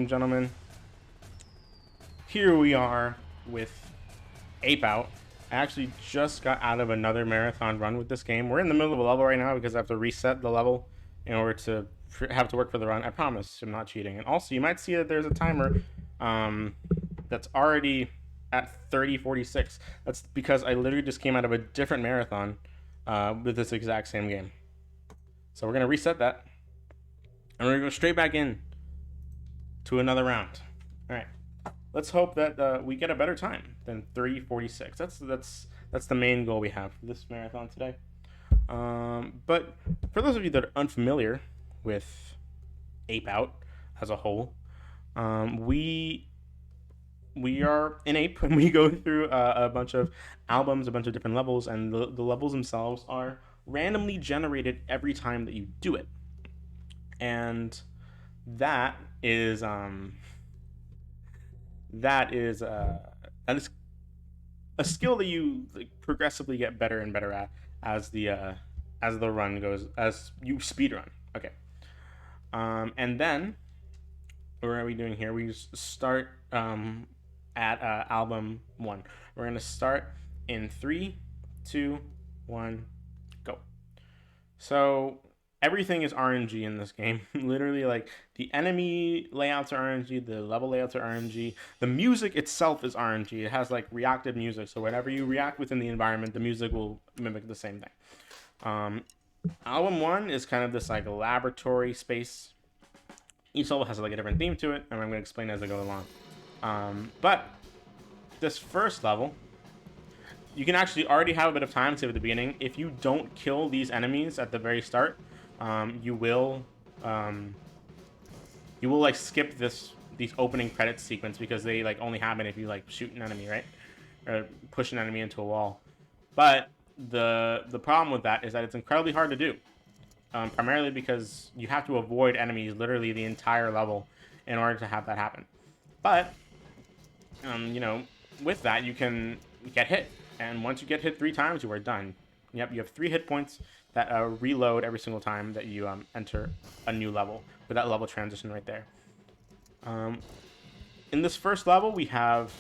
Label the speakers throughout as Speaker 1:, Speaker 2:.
Speaker 1: and gentlemen, here we are with Ape Out. I actually just got out of another marathon run with this game. We're in the middle of a level right now because I have to reset the level in order to have to work for the run. I promise I'm not cheating. And also, you might see that there's a timer that's already at 30:46. That's because I literally just came out of a different marathon with this exact same game. So we're going to reset that. And we're going to go straight back in to another round. All right. Let's hope that we get a better time than 30:46. That's the main goal we have for this marathon today. But for those of you that are unfamiliar with Ape Out as a whole, we are an ape and we go through a bunch of albums, a bunch of different levels, and the levels themselves are randomly generated every time that you do it. And that is that is a skill that you progressively get better and better at as the run goes, as you speed run. Okay. And then what are we doing here? We just start at album 1. We're gonna start in 3, 2, 1, go. So everything is RNG in this game. Literally, like, the enemy layouts are RNG, the level layouts are RNG, the music itself is RNG. It has like reactive music, so whenever you react within the environment, the music will mimic the same thing. Album 1 is kind of this like laboratory space. Each level has like a different theme to it, and I'm going to explain as I go along. But this first level, you can actually already have a bit of time save at the beginning. If you don't kill these enemies at the very start, you will like skip these opening credits sequence, because they like only happen if you like shoot an enemy, right, or push an enemy into a wall. But the problem with that is that it's incredibly hard to do, primarily because you have to avoid enemies literally the entire level in order to have that happen. But with that, you can get hit, and once you get hit 3 times, you are done. Yep, you have 3 hit points that reload every single time that you enter a new level, with that level transition right there. In this first level, we have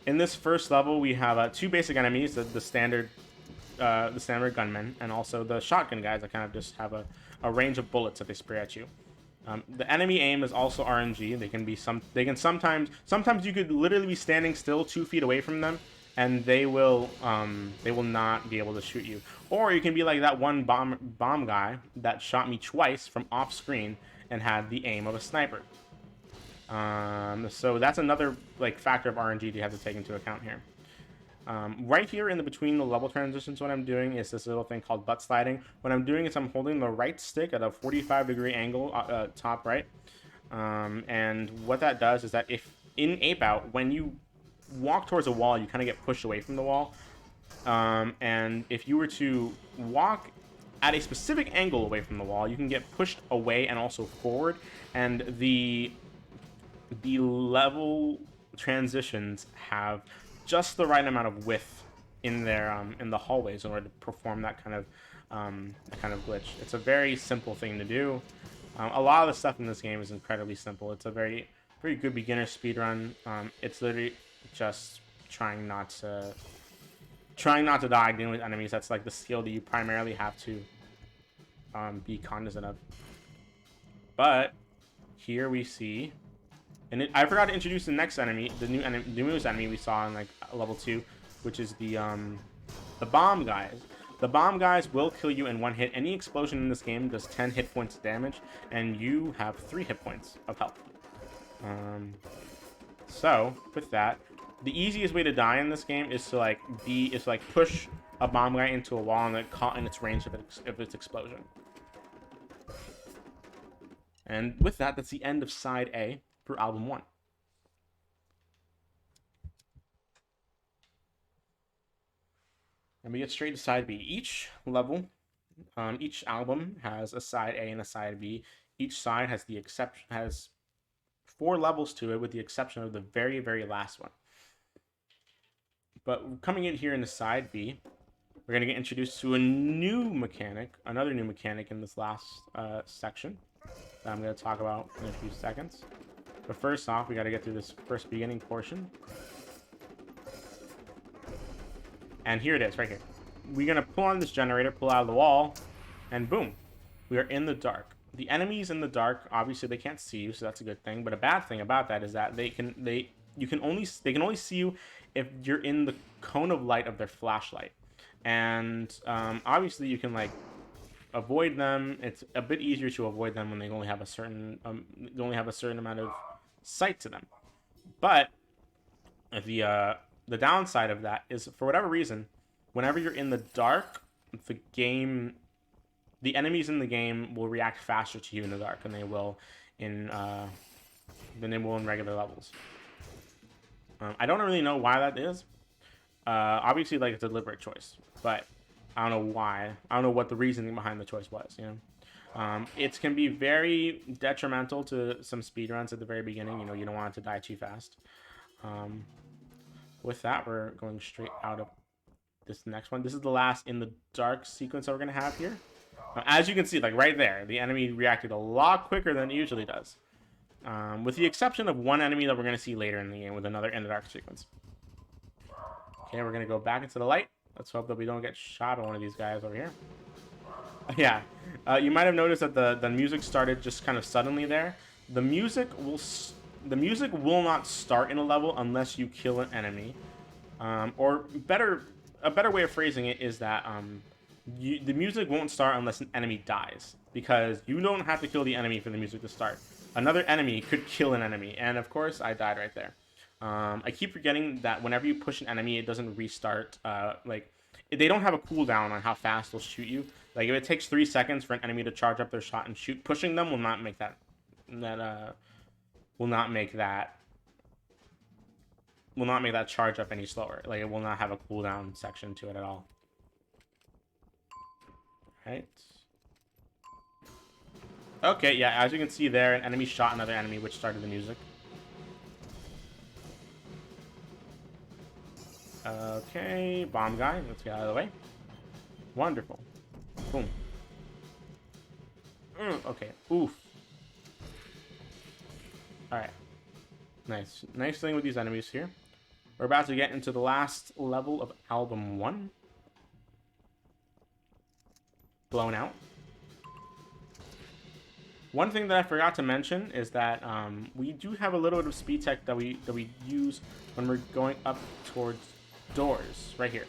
Speaker 1: 2 basic enemies: the standard gunmen, and also the shotgun guys that kind of just have a range of bullets that they spray at you. The enemy aim is also RNG. They can sometimes you could literally be standing still 2 feet away from them, and they will not be able to shoot you. Or you can be like that one bomb guy that shot me twice from off screen and had the aim of a sniper. So that's another like factor of RNG that you have to take into account here. Right here in the between the level transitions, what I'm doing is this little thing called butt sliding. What I'm doing is I'm holding the right stick at a 45-degree angle, top right. And what that does is that if in Ape Out, when you walk towards a wall, you kind of get pushed away from the wall. And if you were to walk at a specific angle away from the wall, you can get pushed away and also forward. And the level transitions have just the right amount of width in their in the hallways in order to perform that kind of glitch. It's a very simple thing to do. A lot of the stuff in this game is incredibly simple. It's a very good beginner speedrun. It's literally just trying not to die dealing with enemies. That's like the skill that you primarily have to be cognizant of. But here we see, and I forgot to introduce the next enemy, the newest enemy we saw in like level 2, which is the bomb guys. The bomb guys will kill you in 1 hit. Any explosion in this game does 10 hit points of damage, and you have 3 hit points of health. So with that, the easiest way to die in this game is to push a bomb guy into a wall and get caught in its range of its explosion. And with that, that's the end of side A for album 1. And we get straight to side B. Each level, each album has a side A and a side B. Each side has 4 levels to it, with the exception of the very, very last one. But coming in here in the side B, we're going to get introduced to another new mechanic in this last section. that I'm going to talk about in a few seconds. But first off, we got to get through this first beginning portion. And here it is, right here. We're going to pull on this generator, pull out of the wall, and boom, we are in the dark. The enemies in the dark, obviously they can't see you, so that's a good thing. But a bad thing about that is that they can only see you if you're in the cone of light of their flashlight. And obviously you can like avoid them. It's a bit easier to avoid them when they only have a certain amount of sight to them. But the downside of that is, for whatever reason, whenever you're in the dark, the enemies in the game will react faster to you in the dark than they will in regular levels. I don't really know why that is. Obviously, like, it's a deliberate choice, but I don't know why. I don't know what the reasoning behind the choice was. You know, it can be very detrimental to some speedruns at the very beginning. You know, you don't want it to die too fast. With that, we're going straight out of this next one. This is the last in the dark sequence that we're gonna have here. As you can see, like right there, the enemy reacted a lot quicker than it usually does. With the exception of one enemy that we're going to see later in the game with another in the dark sequence. Okay, we're going to go back into the light. Let's hope that we don't get shot by one of these guys over here. Yeah, you might have noticed that the music started just kind of suddenly there. The music will not start in a level unless you kill an enemy. Or a better way of phrasing it is that the music won't start unless an enemy dies, because you don't have to kill the enemy for the music to start. Another enemy could kill an enemy, and of course I died right there. I keep forgetting that whenever you push an enemy, it doesn't restart. Like, they don't have a cooldown on how fast they'll shoot you. Like, if it takes 3 seconds for an enemy to charge up their shot and shoot, pushing them will not make that charge up any slower. Like, it will not have a cooldown section to it at all. Right. Okay, yeah, as you can see there, an enemy shot another enemy, which started the music. Okay, bomb guy, let's get out of the way. Wonderful. Boom. Okay, oof. Alright. Nice. Nice thing with these enemies here. We're about to get into the last level of Album 1. Blown out. One thing that I forgot to mention is that we do have a little bit of speed tech that we use when we're going up towards doors right here.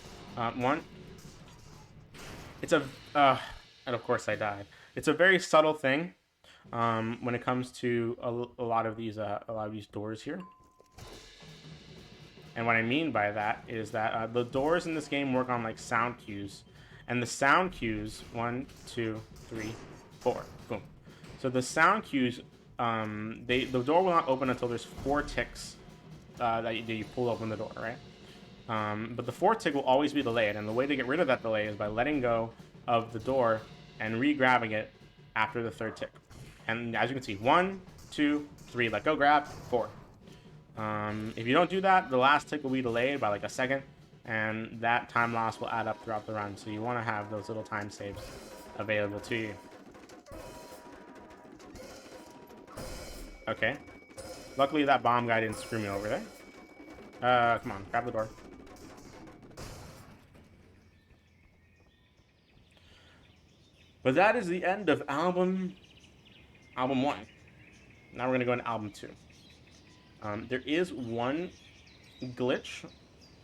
Speaker 1: It's a and of course I died. It's a very subtle thing when it comes to a lot of these doors here. And what I mean by that is that the doors in this game work on like sound cues. And the sound cues, 1, 2, 3, 4, boom. So the sound cues, the door will not open until there's 4 ticks that you pull open the door, right? But the 4th tick will always be delayed, and the way to get rid of that delay is by letting go of the door and re-grabbing it after the 3rd tick. And as you can see, 1, 2, 3, let go, grab, 4. If you don't do that, the last tick will be delayed by like a second, and that time loss will add up throughout the run. So you want to have those little time saves available to you. Okay. Luckily that bomb guy didn't screw me over there. Come on, grab the door. But that is the end of album 1. Now we're gonna go into album 2. There is one glitch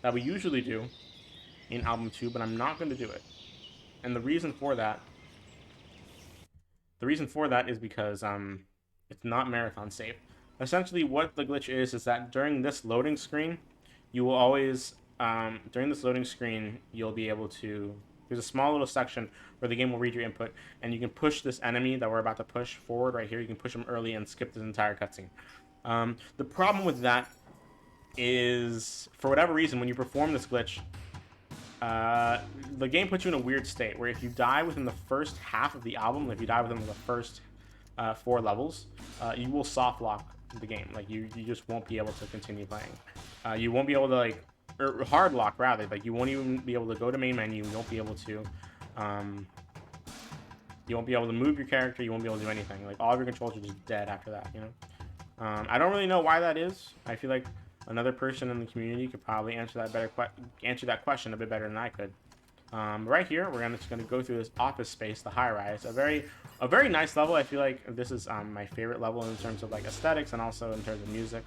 Speaker 1: that we usually do in album 2, but I'm not going to do it. And the reason for that is because it's not marathon safe. Essentially, what the glitch is that during this loading screen, you will always you'll be able to. There's a small little section where the game will read your input, and you can push this enemy that we're about to push forward right here. You can push him early and skip this entire cutscene. The problem with that is, for whatever reason, when you perform this glitch, the game puts you in a weird state where if you die within the first half of the album, if you die within the first 4 levels, you will soft lock the game. Like you just won't be able to continue playing. You won't be able to or hard lock rather. Like you won't even be able to go to main menu. You won't be able to You won't be able to move your character. You won't be able to do anything. Like, all of your controls are just dead after that, you know? I don't really know why that is. I feel like another person in the community could probably answer that question a bit better than I could. Right here, we're just gonna go through this office space, the high rise. A very nice level. I feel like this is my favorite level in terms of like aesthetics and also in terms of music.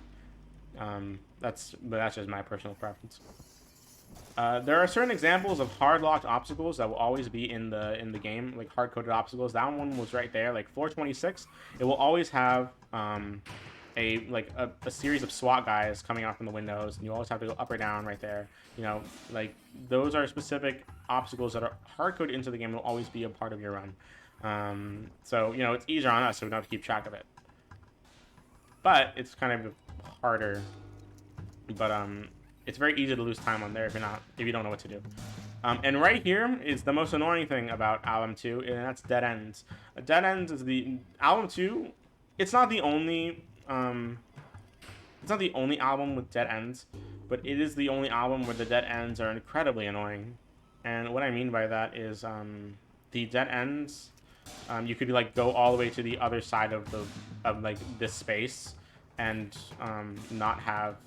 Speaker 1: That's just my personal preference. There are certain examples of hard locked obstacles that will always be in the game, like hard coded obstacles. That one was right there, like floor 26. It will always have a series of SWAT guys coming out from the windows, and you always have to go up or down right there. You know, like those are specific obstacles that are hard coded into the game and will always be a part of your run. So you know, it's easier on us, so we don't have to keep track of it. But it's kind of harder. But it's very easy to lose time on there if you don't know what to do. And right here is the most annoying thing about Album 2, and that's dead ends. Dead ends is the Album 2. It's not the only album with dead ends, but it is the only album where the dead ends are incredibly annoying. And what I mean by that is the dead ends. You could like go all the way to the other side of like this space and not have.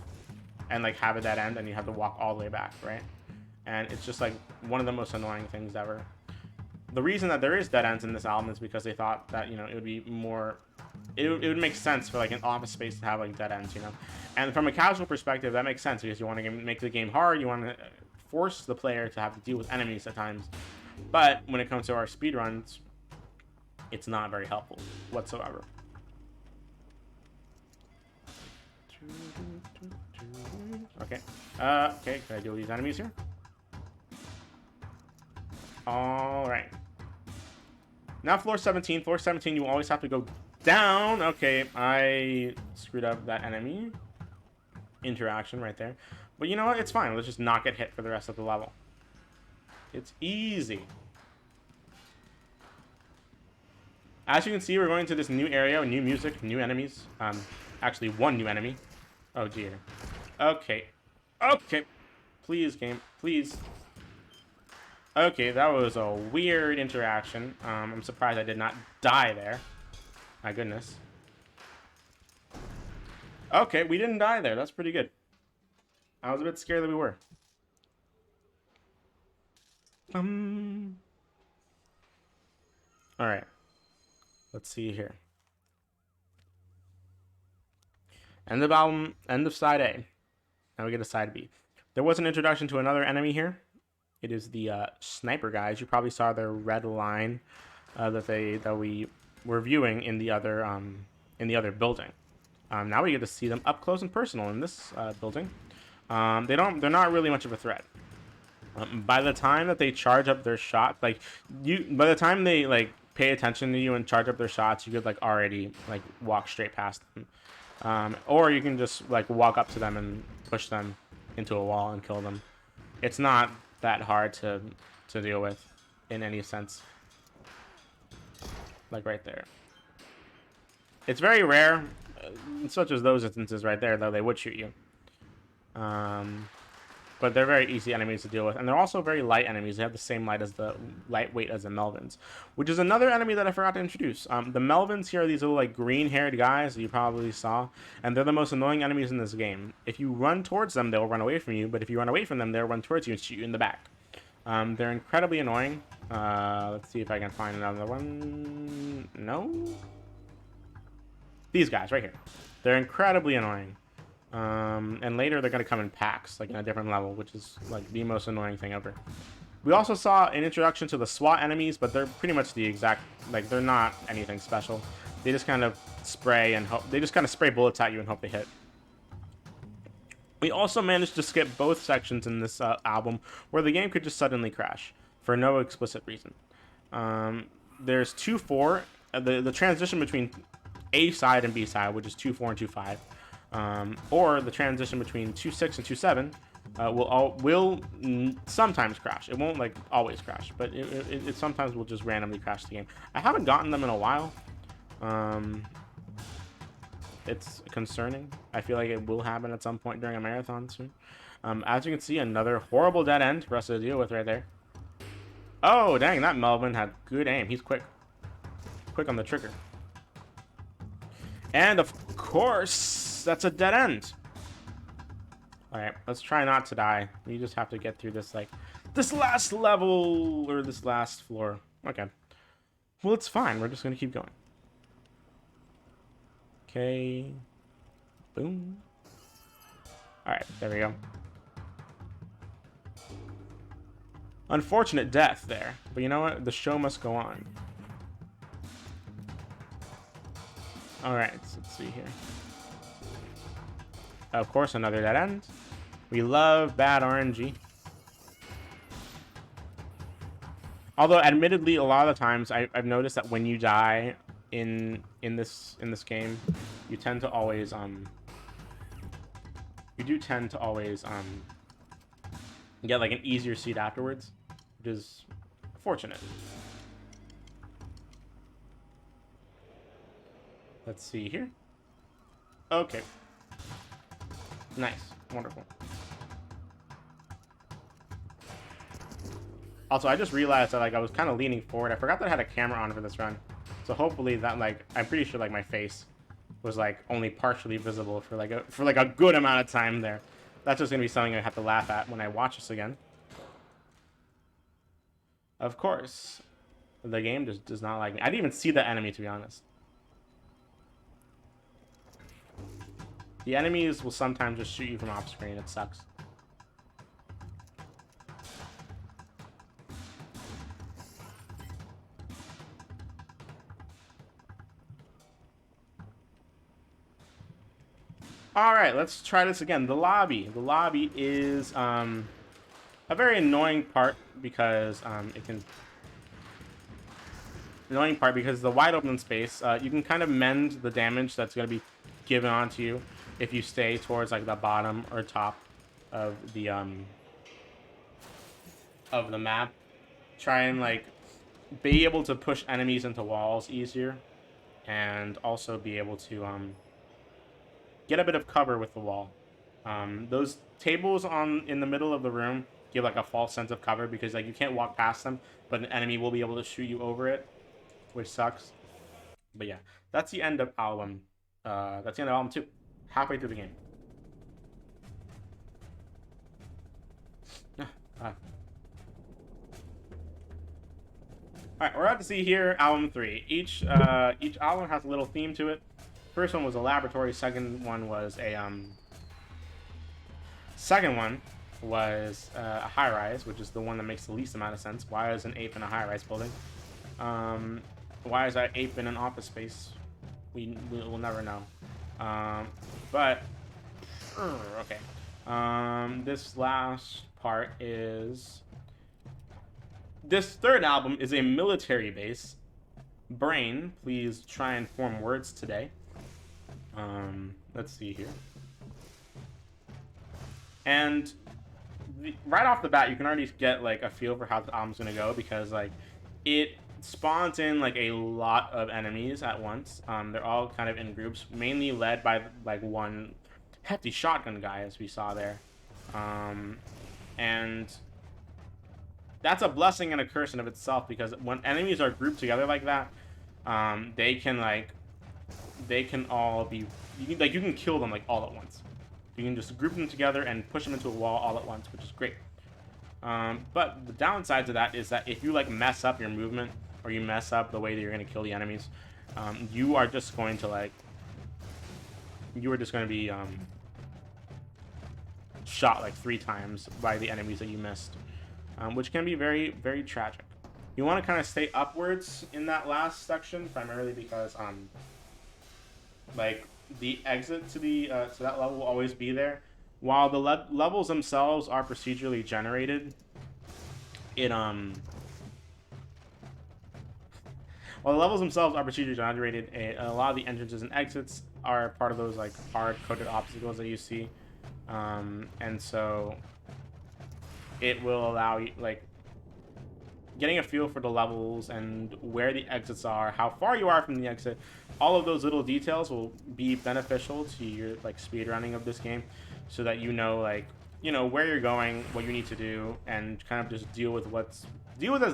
Speaker 1: And like have a dead end, and you have to walk all the way back, right? And it's just like one of the most annoying things ever. The reason that there is dead ends in this album is because they thought that, you know, it would be more, it would make sense for like an office space to have like dead ends, you know. And from a casual perspective, that makes sense because you want to make the game hard, you want to force the player to have to deal with enemies at times. But when it comes to our speedruns, it's not very helpful whatsoever. Okay. Okay, can I deal with these enemies here? Alright. Now floor 17. Floor 17, you always have to go down. Okay, I screwed up that enemy interaction right there. But you know what? It's fine. Let's just not get hit for the rest of the level. It's easy. As you can see, we're going to this new area, new music, new enemies. Actually, one new enemy. Oh, dear. Okay. Okay. Please, game. Please. Okay, that was a weird interaction. I'm surprised I did not die there. My goodness. Okay, we didn't die there. That's pretty good. I was a bit scared that we were. Alright. Let's see here. End of album, end of side A. Now we get a side B. There was an introduction to another enemy here. It is the sniper guys. You probably saw their red line that we were viewing in the other building. Now we get to see them up close and personal in this building. They're not really much of a threat. By the time that they charge up their shot, by the time they like pay attention to you and charge up their shots, you could like already like walk straight past them. Or you can just like walk up to them and push them into a wall and kill them. It's not that hard to deal with in any sense. Like right there. It's very rare, such as those instances right there, though they would shoot you. But they're very easy enemies to deal with, and they're also very light enemies. They have the same lightweight as the Melvins, which is another enemy that I forgot to introduce. The Melvins here are these little like green-haired guys that you probably saw, and they're the most annoying enemies in this game. If you run towards them, they'll run away from you, but if you run away from them, they'll run towards you and shoot you in the back. They're incredibly annoying. Let's see if I can find another one. No? These guys right here. They're incredibly annoying. And later they're going to come in packs, like in a different level, which is like the most annoying thing ever. We also saw an introduction to the SWAT enemies, but they're pretty much the exact, like they're not anything special. They just kind of spray and hope, they just kind of spray bullets at you and hope they hit. We also managed to skip both sections in this album where the game could just suddenly crash for no explicit reason. There's 2-4, the transition between A side and B side, which is 2-4 and 2-5. Or the transition between 2.6 and 2.7 will sometimes crash. It won't like always crash, but it sometimes will just randomly crash the game. I haven't gotten them in a while. It's concerning. I feel like it will happen at some point during a marathon soon. As you can see, another horrible dead end for us to deal with right there. Oh, dang, that Melvin had good aim. He's quick. quick on the trigger. And of course, that's a dead end. All right, let's try not to die. We just have to get through this, like, this last level or this last floor. Okay. Well, it's fine. We're just gonna keep going. Okay. Boom. All right, there we go. Unfortunate death there, but you know what? The show must go on. All right, so let's see here. Of course, another dead end. We love bad RNG. Although, admittedly, a lot of the times I've noticed that when you die in this game, you tend to always get like an easier seed afterwards, which is fortunate. Let's see here. Okay. Nice. Wonderful. Also, I just realized that, like, I was kind of leaning forward. I forgot that I had a camera on for this run. So hopefully that, like, I'm pretty sure, like, my face was, like, only partially visible for a good amount of time there. That's just going to be something I have to laugh at when I watch this again. Of course, the game just does not like me. I didn't even see the enemy, to be honest. The enemies will sometimes just shoot you from off screen. It sucks. All right, let's try this again. The lobby. The lobby is a very annoying part because the wide open space, you can kind of mend the damage that's going to be given onto you if you stay towards like the bottom or top of the map. Try and like be able to push enemies into walls easier, and also be able to get a bit of cover with the wall. Those tables in the middle of the room give like a false sense of cover because like you can't walk past them, but an enemy will be able to shoot you over it, which sucks. But yeah, that's the end of album. That's the end of album 2. Halfway through the game. Alright, we're about to see here album 3. Each album has a little theme to it. First one was a laboratory. Second one was a high-rise, which is the one that makes the least amount of sense. Why is an ape in a high-rise building? Why is that ape in an office space? We'll never know. But okay. This last part is this third album is a military base. Brain, please try and form words today. Let's see here. And right off the bat, you can already get like a feel for how the album's gonna go because like it spawns in like a lot of enemies at once. They're all kind of in groups, mainly led by like one hefty shotgun guy, as we saw there. And that's a blessing and a curse in of itself because when enemies are grouped together like that, they can all be you can kill them like all at once. You can just group them together and push them into a wall all at once, which is great. But the downside to that is that if you like mess up your movement or you mess up the way that you're going to kill the enemies, you are just going to be shot like 3 times by the enemies that you missed, which can be very, very tragic. You want to kind of stay upwards in that last section, primarily because like the exit to that level will always be there. While the levels themselves are procedurally generated, a lot of the entrances and exits are part of those like hard-coded obstacles that you see, and so it will allow you like getting a feel for the levels and where the exits are, how far you are from the exit. All of those little details will be beneficial to your like speedrunning of this game, so that you know where you're going, what you need to do, and kind of just deal with as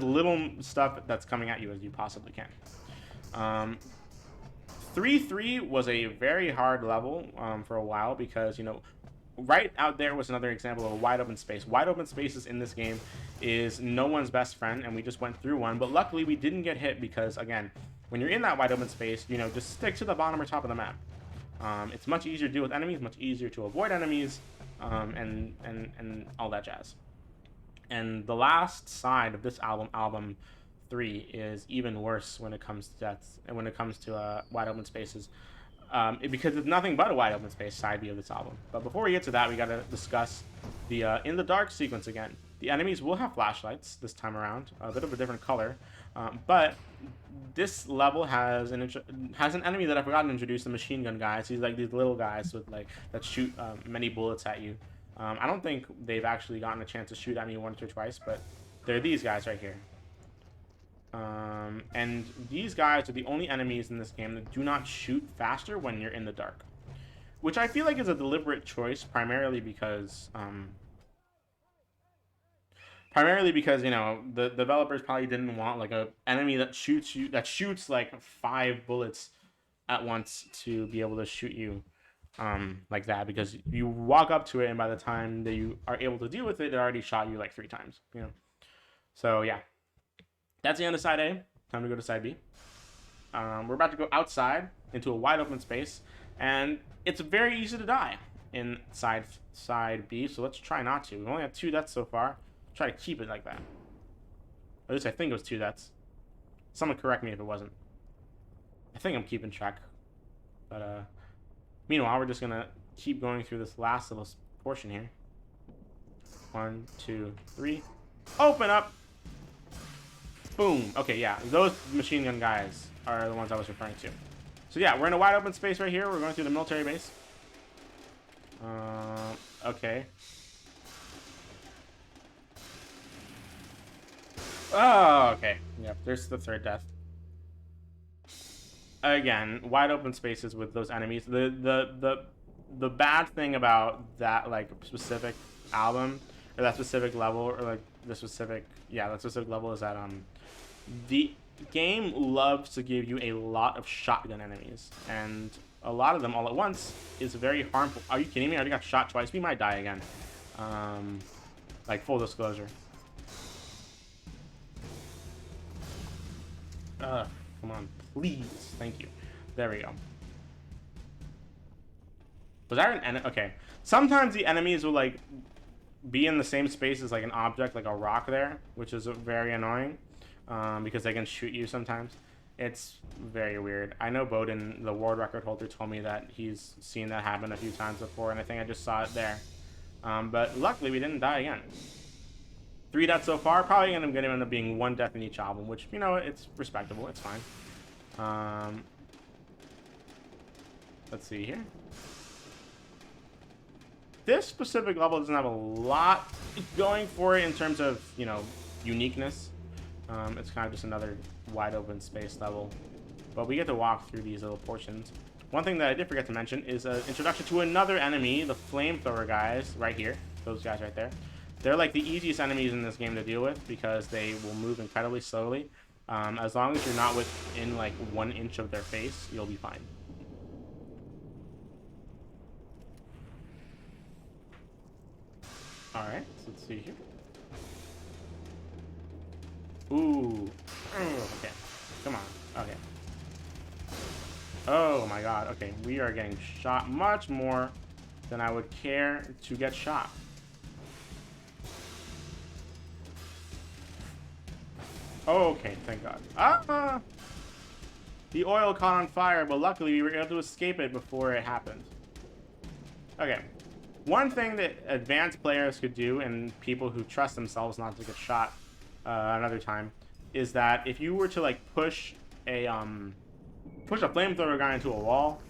Speaker 1: little stuff that's coming at you as you possibly can. 3-3 was a very hard level for a while because, you know, right out there was another example of a wide open space. Wide open spaces in this game is no one's best friend, and we just went through one. But luckily, we didn't get hit because, again, when you're in that wide open space, you know, just stick to the bottom or top of the map. It's much easier to deal with enemies, much easier to avoid enemies, and all that jazz. And the last side of this album 3, is even worse when it comes to deaths and when it comes to wide open spaces. Because it's nothing but a wide open space side B of this album. But before we get to that, we gotta discuss the in the dark sequence again. The enemies will have flashlights this time around, a bit of a different color, but this level has an enemy that I forgot to introduce, the machine gun guys. He's like these little guys with like that shoot many bullets at you. I don't think they've actually gotten a chance to shoot at me once or twice, but they're these guys right here. And these guys are the only enemies in this game that do not shoot faster when you're in the dark, which I feel like is a deliberate choice, primarily because you know, the developers probably didn't want like a enemy that shoots like 5 bullets at once to be able to shoot you like that, because you walk up to it and by the time that you are able to deal with it, it already shot you like 3 times, you know. So yeah, that's the end of side A. Time to go to side B. We're about to go outside into a wide open space, and it's very easy to die in side B, so let's try not to. We've only had 2 deaths so far. Try to keep it like that. At least I think it was 2 deaths. Someone correct me if it wasn't. I think I'm keeping track. But meanwhile, we're just gonna keep going through this last little portion here. 1, 2, 3. Open up! Boom. Okay, yeah, those machine gun guys are the ones I was referring to. So yeah, we're in a wide open space right here. We're going through the military base. Okay. Oh, okay. Yep, there's the 3rd death. Again, wide open spaces with those enemies. The bad thing about that like specific album or that specific level or like the specific that specific level is that the game loves to give you a lot of shotgun enemies, and a lot of them all at once is very harmful. Are you kidding me? I already got shot twice. We might die again. Like full disclosure. Come on, please. Thank you. There we go. Was that an enemy? Okay. Sometimes the enemies will like be in the same space as like an object, like a rock there, which is very annoying because they can shoot you sometimes. It's very weird. I know Bowden, the world record holder, told me that he's seen that happen a few times before, and I think I just saw it there. But luckily, we didn't die again. 3 deaths so far. Probably going to end up being 1 death in each album, which, you know, it's respectable. It's fine. Let's see here. This specific level doesn't have a lot going for it in terms of, you know, uniqueness. It's kind of just another wide open space level. But we get to walk through these little portions. One thing that I did forget to mention is an introduction to another enemy, the flamethrower guys, right here. Those guys right there. They're like the easiest enemies in this game to deal with because they will move incredibly slowly. As long as you're not within like 1 inch of their face, you'll be fine. Alright, so let's see here. Ooh. Okay. Come on. Okay. Oh my god. Okay, we are getting shot much more than I would care to get shot. Okay, thank god. Ah! The oil caught on fire, but luckily we were able to escape it before it happened. Okay. One thing that advanced players could do, and people who trust themselves not to get shot another time, is that if you were to like push a flamethrower guy into a wall,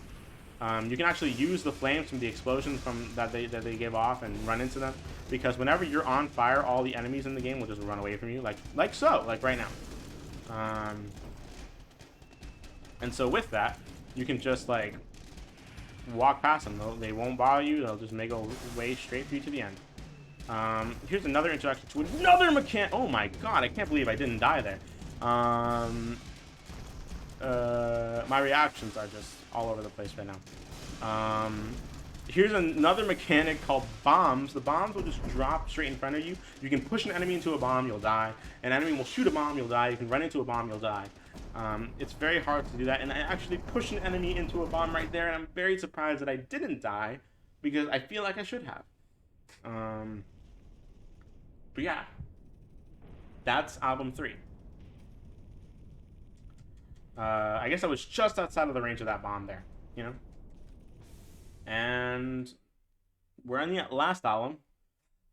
Speaker 1: you can actually use the flames from the explosions that they give off and run into them, because whenever you're on fire, all the enemies in the game will just run away from you, like so, like right now. And so with that, you can just like walk past them. They won't bother you. They'll just make a way straight through to the end. Here's another introduction to another mechanic. Oh my god, I can't believe I didn't die there. My reactions are just all over the place right now. Here's another mechanic called bombs. The bombs will just drop straight in front of you. You can push an enemy into a bomb, you'll die. An enemy will shoot a bomb, you'll die. You can run into a bomb, you'll die. It's very hard to do that. And I actually pushed an enemy into a bomb right there, and I'm very surprised that I didn't die, because I feel like I should have. But yeah, that's album 3. I guess I was just outside of the range of that bomb there, you know? And we're on the last album,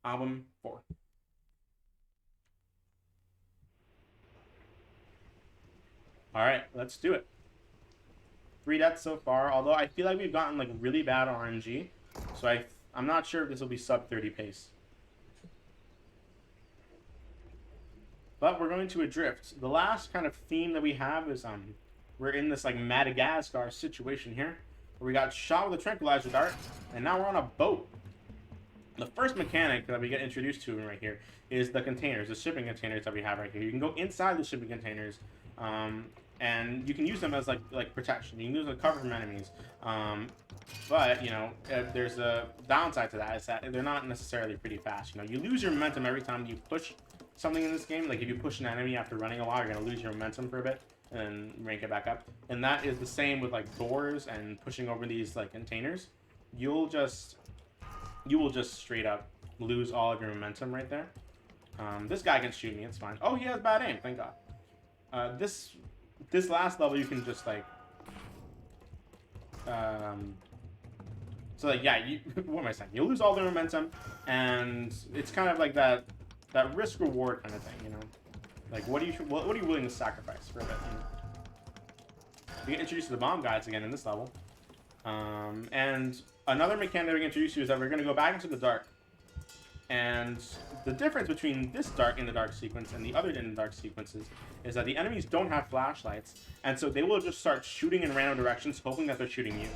Speaker 1: album 4. All right, let's do it. 3 deaths so far, although I feel like we've gotten like really bad RNG, so I'm not sure if this will be sub 30 pace. But we're going to Adrift. The last kind of theme that we have is we're in this like Madagascar situation here, where we got shot with a tranquilizer dart, and now we're on a boat. The first mechanic that we get introduced to right here is the containers, the shipping containers that we have right here. You can go inside the shipping containers, and you can use them as like protection. You can use them to cover from enemies. But you know, there's a downside to that, is that they're not necessarily pretty fast. You know, you lose your momentum every time you push something in this game. Like if you push an enemy after running a while, you're gonna lose your momentum for a bit and rank it back up. And that is the same with like doors and pushing over these like containers. You will just straight up lose all of your momentum right there. This guy can shoot me, it's fine. Oh, he has bad aim, thank God. This last level you can just like so like yeah, what am I saying? You lose all the momentum, and it's kind of like that risk reward kind of thing, you know? Like what are you willing to sacrifice for a bit? You know? You get introduced to the bomb guys again in this level. And another mechanic that we can introduce you is that we're going to go back into the dark. And the difference between this dark in the dark sequence and the other in the dark sequences is that the enemies don't have flashlights, and so they will just start shooting in random directions, hoping that they're shooting you.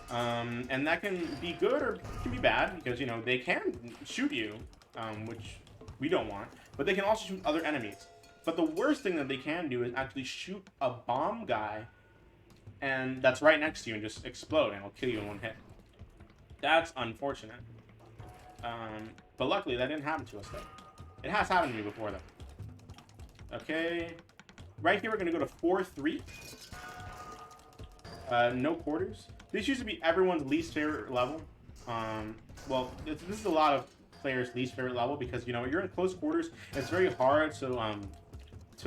Speaker 1: And that can be good or can be bad, because you know they can shoot you, which we don't want, but they can also shoot other enemies. But the worst thing that they can do is actually shoot a bomb guy, and that's right next to you, and just explode, and it'll kill you in one hit. That's unfortunate. But luckily that didn't happen to us though. It has happened to me before though. Okay, right here we're gonna go to 4-3. No quarters. This used to be everyone's least favorite level. Well, this is a lot of players' least favorite level, because you know you're in close quarters. It's very hard to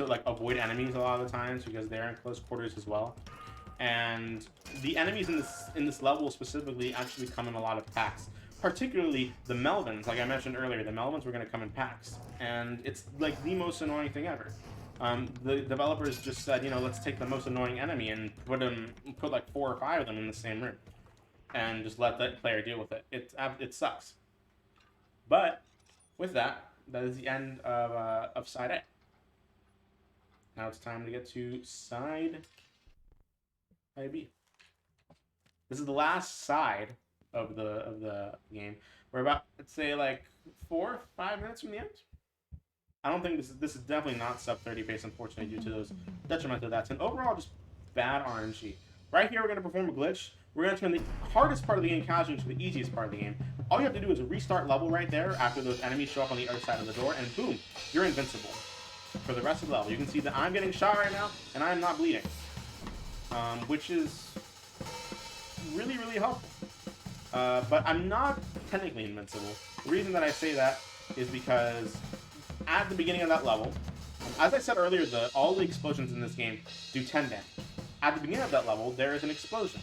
Speaker 1: like avoid enemies a lot of the times, because they're in close quarters as well. And the enemies in this level specifically actually come in a lot of packs. Particularly the Melvins, like I mentioned earlier, the Melvins were going to come in packs, and it's like the most annoying thing ever. The developers just said, you know, let's take the most annoying enemy and put like 4 or 5 of them in the same room, and just let that player deal with it. It sucks. But with that, that is the end of side A. Now it's time to get to side B. This is the last side of the game. We're about, let's say, like 4 or 5 minutes from the end. I don't think this is definitely not sub 30 pace, unfortunately, due to those detrimental deaths and overall just bad RNG. Right here, we're going to perform a glitch. We're going to turn the hardest part of the game casual into the easiest part of the game. All you have to do is restart level right there after those enemies show up on the other side of the door, and boom, you're invincible for the rest of the level. You can see that I'm getting shot right now, and I'm not bleeding, which is really, really helpful. But I'm not technically invincible. The reason that I say that is because at the beginning of that level, as I said earlier, all the explosions in this game do 10 damage. At the beginning of that level, there is an explosion.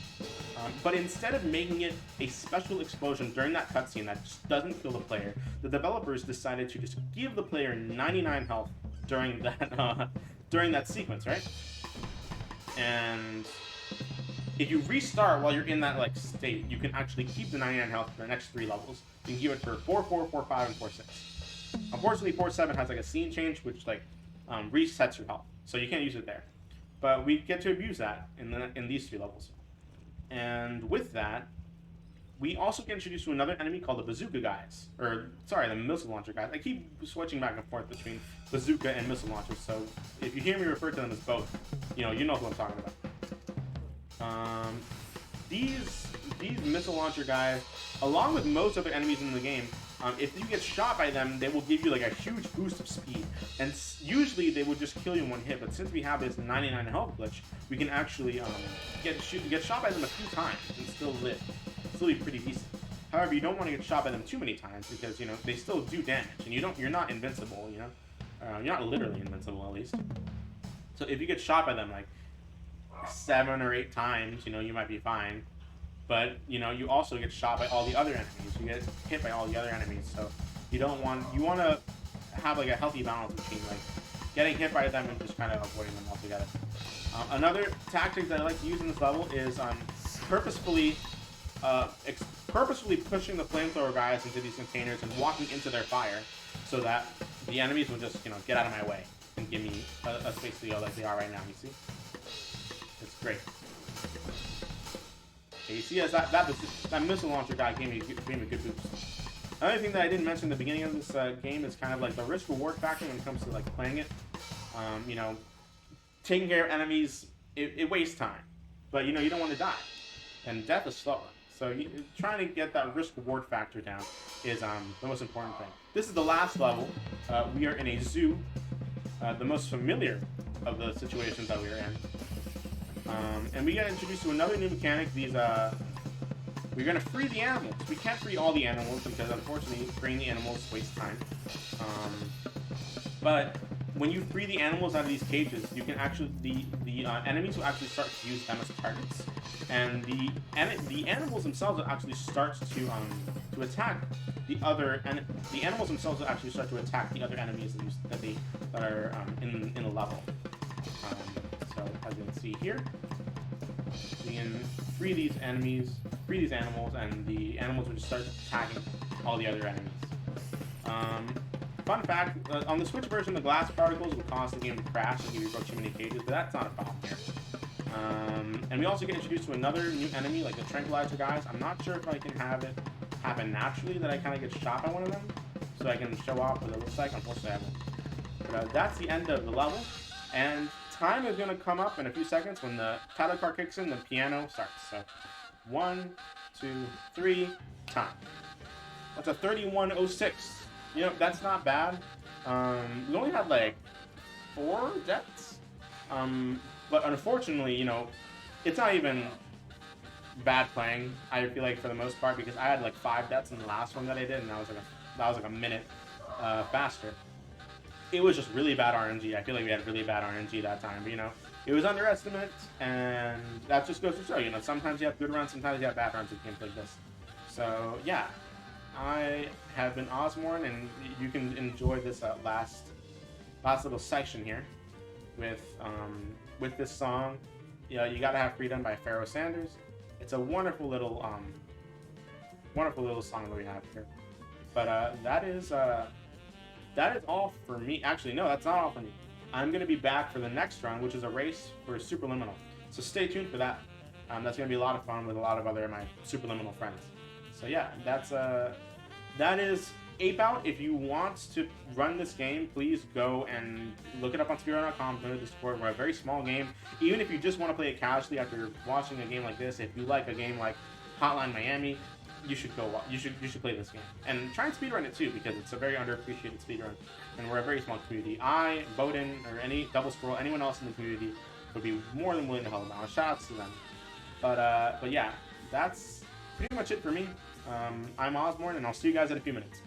Speaker 1: But instead of making it a special explosion during that cutscene that just doesn't kill the player, the developers decided to just give the player 99 health during that sequence, right? And if you restart while you're in that like state, you can actually keep the 99 health for the next 3 levels. You can keep it for 4, 4, 4, 5, and 4, 6. Unfortunately, 4, 7 has like a scene change, which like resets your health, so you can't use it there. But we get to abuse that in these 3 levels. And with that, we also get introduced to another enemy called the bazooka guys, or sorry, the missile launcher guys. I keep switching back and forth between bazooka and missile launchers, so if you hear me refer to them as both, you know who I'm talking about. These missile launcher guys, along with most other enemies in the game, if you get shot by them, they will give you like a huge boost of speed, and usually they will just kill you in one hit. But since we have this 99 health glitch, we can actually get shot by them a few times and still live. Still be pretty decent. However, you don't want to get shot by them too many times because they still do damage, and you're not invincible. You're not literally invincible at least. So if you get shot by them like 7 or 8 times, you might be fine. But you also get shot by all the other enemies. You get hit by all the other enemies. So you want to have like a healthy balance between like getting hit by them and just kind of avoiding them altogether. Another tactic that I like to use in this level is purposefully pushing the flamethrower guys into these containers and walking into their fire, so that the enemies will just get out of my way and give me a space to go like they are right now. You see, it's great. Okay, you see, as that missile launcher guy gave me a good boost. Another thing that I didn't mention at the beginning of this game is kind of like the risk-reward factor when it comes to like playing it. Taking care of enemies, it wastes time, but you don't want to die, and death is slower. So trying to get that risk-reward factor down is the most important thing. This is the last level. We are in a zoo, the most familiar of the situations that we are in. And we get introduced to another new mechanic. We're going to free the animals. We can't free all the animals because, unfortunately, freeing the animals wastes time. But when you free the animals out of these cages, you can actually the enemies will actually start to use them as targets, and the animals themselves will actually start to attack the other, and the animals themselves will actually start to attack the other enemies that are in the level. So as you can see here, we can free these animals, and the animals will just start attacking all the other enemies. Fun fact, on the Switch version, the glass particles will cause the game to crash if you broke too many cages, but that's not a problem here. And we also get introduced to another new enemy, like the tranquilizer guys. I'm not sure if I can have it happen naturally, that I kind of get shot by one of them, so I can show off what it looks like. Unfortunately, I won't. But that's the end of the level, and time is going to come up in a few seconds. When the title card kicks in, the piano starts. So 1, 2, 3, time. That's a 31:06. That's not bad. We only had like 4 deaths. But unfortunately, it's not even bad playing, I feel like, for the most part, because I had like 5 deaths in the last one that I did, and that was like a minute faster. It was just really bad RNG. I feel like we had really bad RNG that time, but it was underestimate, and that just goes to show, sometimes you have good runs, sometimes you have bad runs in games like this. So yeah, I have been Ozmourn, and you can enjoy this last little section here with this song. You Gotta Have Freedom by Pharoah Sanders. It's a wonderful little song that we have here. But that is all for me. Actually, no, that's not all for me. I'm going to be back for the next run, which is a race for Superliminal. So stay tuned for that. That's going to be a lot of fun with a lot of my Superliminal friends. So yeah, that is Ape Out. If you want to run this game, please go and look it up on speedrun.com. Go to Discord. We're a very small game. Even if you just want to play it casually after watching a game like this, if you like a game like Hotline Miami, you should play this game, and try and speedrun it too, because it's a very underappreciated speedrun, and we're a very small community. I, Bowden, or any Double Scroll, anyone else in the community would be more than willing to help out. Shout outs to them. But yeah, that's pretty much it for me. I'm Ozmourn, and I'll see you guys in a few minutes.